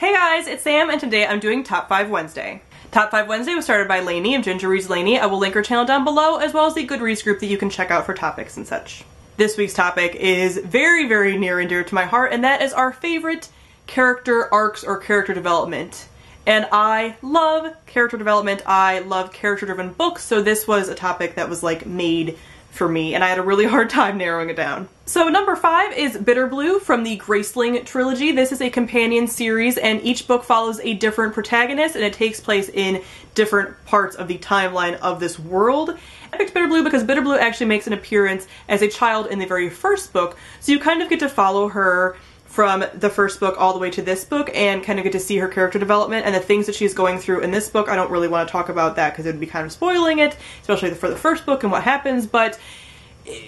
Hey guys, it's Sam, and today I'm doing Top 5 Wednesday. Top 5 Wednesday was started by Leigh of Ginger Reads Leigh. I will link her channel down below, as well as the Goodreads group that you can check out for topics and such. This week's topic is very, very near and dear to my heart, and that is our favorite character arcs or character development. And I love character development, I love character-driven books, so this was a topic that was like made for me, and I had a really hard time narrowing it down. So number 5 is Bitterblue from the Grisha Trilogy. This is a companion series, and each book follows a different protagonist, and it takes place in different parts of the timeline of this world. I picked Bitterblue because Bitterblue actually makes an appearance as a child in the very first book, so you kind of get to follow her from the first book all the way to this book and kind of get to see her character development and the things that she's going through in this book. I don't really want to talk about that because it would be kind of spoiling it, especially for the first book and what happens, but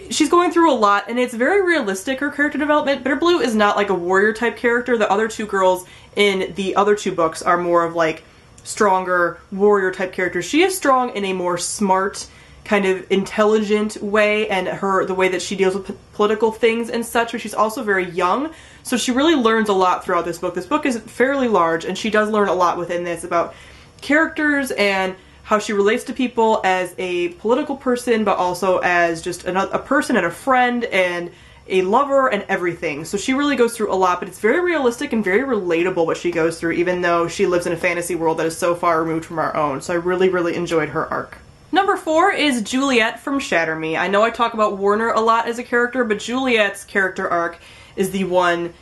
she's going through a lot and it's very realistic, her character development. Bitterblue is not like a warrior type character. The other two girls in the other two books are more of like stronger warrior type characters. She is strong in a more smart, kind of intelligent way, and the way that she deals with political things and such, but she's also very young, so she really learns a lot throughout this book. This book is fairly large, and she does learn a lot within this about characters and how she relates to people as a political person, but also as just a person and a friend and a lover and everything. So she really goes through a lot, but it's very realistic and very relatable what she goes through, even though she lives in a fantasy world that is so far removed from our own. So I really, really enjoyed her arc. Number 4 is Juliet from Shatter Me. I know I talk about Warner a lot as a character, but Juliet's character arc is the one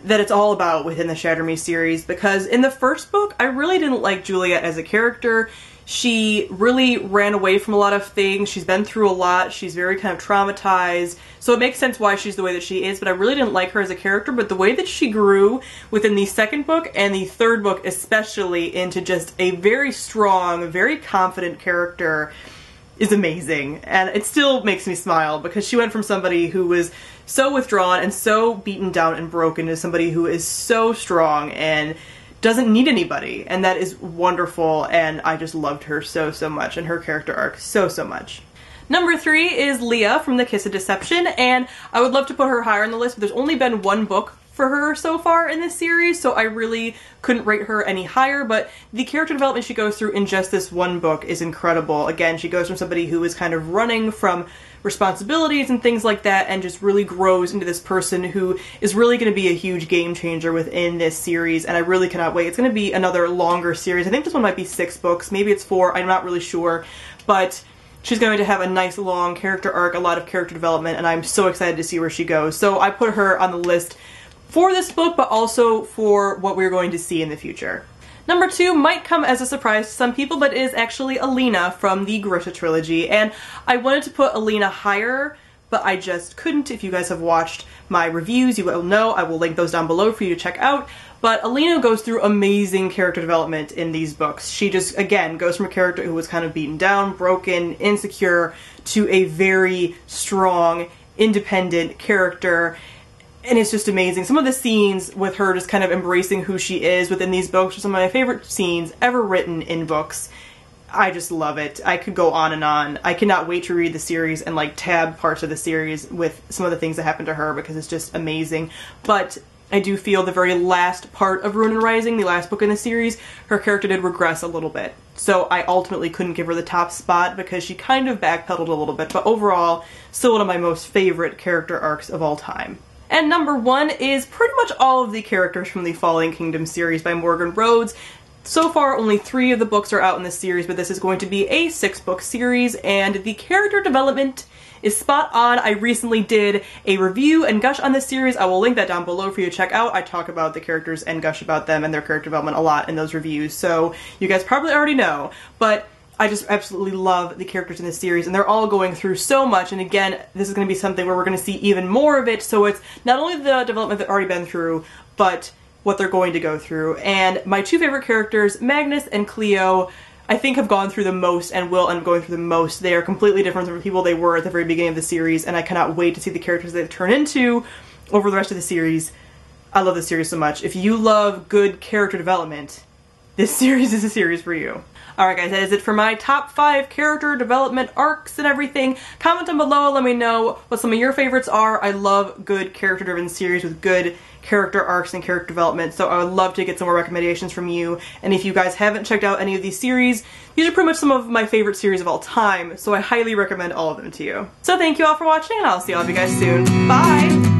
that it's all about within the Shatter Me series, because in the first book, I really didn't like Juliet as a character. She really ran away from a lot of things. She's been through a lot. She's very kind of traumatized. So it makes sense why she's the way that she is, but I really didn't like her as a character. But the way that she grew within the second book and the third book especially into just a very strong, very confident character is amazing. And it still makes me smile because she went from somebody who was so withdrawn and so beaten down and broken to somebody who is so strong and doesn't need anybody, and that is wonderful, and I just loved her so much, and her character arc so much. Number 3 is Leigh from The Kiss of Deception, and I would love to put her higher on the list, but there's only been one book for her so far in this series, so I really couldn't rate her any higher, but the character development she goes through in just this one book is incredible. Again, she goes from somebody who is kind of running from responsibilities and things like that and just really grows into this person who is really going to be a huge game changer within this series, and I really cannot wait. It's going to be another longer series. I think this one might be 6 books, maybe it's 4, I'm not really sure, but she's going to have a nice long character arc, a lot of character development, and I'm so excited to see where she goes. So I put her on the list for this book, but also for what we're going to see in the future. Number 2 might come as a surprise to some people, but is actually Alina from the Grisha Trilogy, and I wanted to put Alina higher, but I just couldn't. If you guys have watched my reviews, you will know. I will link those down below for you to check out, but Alina goes through amazing character development in these books. She just, again, goes from a character who was kind of beaten down, broken, insecure, to a very strong, independent character. And it's just amazing. Some of the scenes with her just kind of embracing who she is within these books are some of my favorite scenes ever written in books. I just love it. I could go on and on. I cannot wait to read the series and like tab parts of the series with some of the things that happen to her because it's just amazing. But I do feel the very last part of Ruin and Rising, the last book in the series, her character did regress a little bit. So I ultimately couldn't give her the top spot because she kind of backpedaled a little bit. But overall, still one of my most favorite character arcs of all time. And number 1 is pretty much all of the characters from the Falling Kingdom series by Morgan Rhodes. So far, only 3 of the books are out in this series, but this is going to be a 6-book series, and the character development is spot on. I recently did a review and gush on this series. I will link that down below for you to check out. I talk about the characters and gush about them and their character development a lot in those reviews, so you guys probably already know, but I just absolutely love the characters in this series, and they're all going through so much, and again, this is going to be something where we're going to see even more of it, so it's not only the development they've already been through, but what they're going to go through. And my 2 favorite characters, Magnus and Cleo, I think have gone through the most and will end up going through the most. They are completely different from the people they were at the very beginning of the series, and I cannot wait to see the characters they turn into over the rest of the series. I love this series so much. If you love good character development, this series is a series for you. Alright guys, that is it for my top 5 character development arcs and everything. Comment down below, let me know what some of your favorites are. I love good character driven series with good character arcs and character development, so I would love to get some more recommendations from you. And if you guys haven't checked out any of these series, these are pretty much some of my favorite series of all time, so I highly recommend all of them to you. So thank you all for watching, and I'll see all of you guys soon. Bye!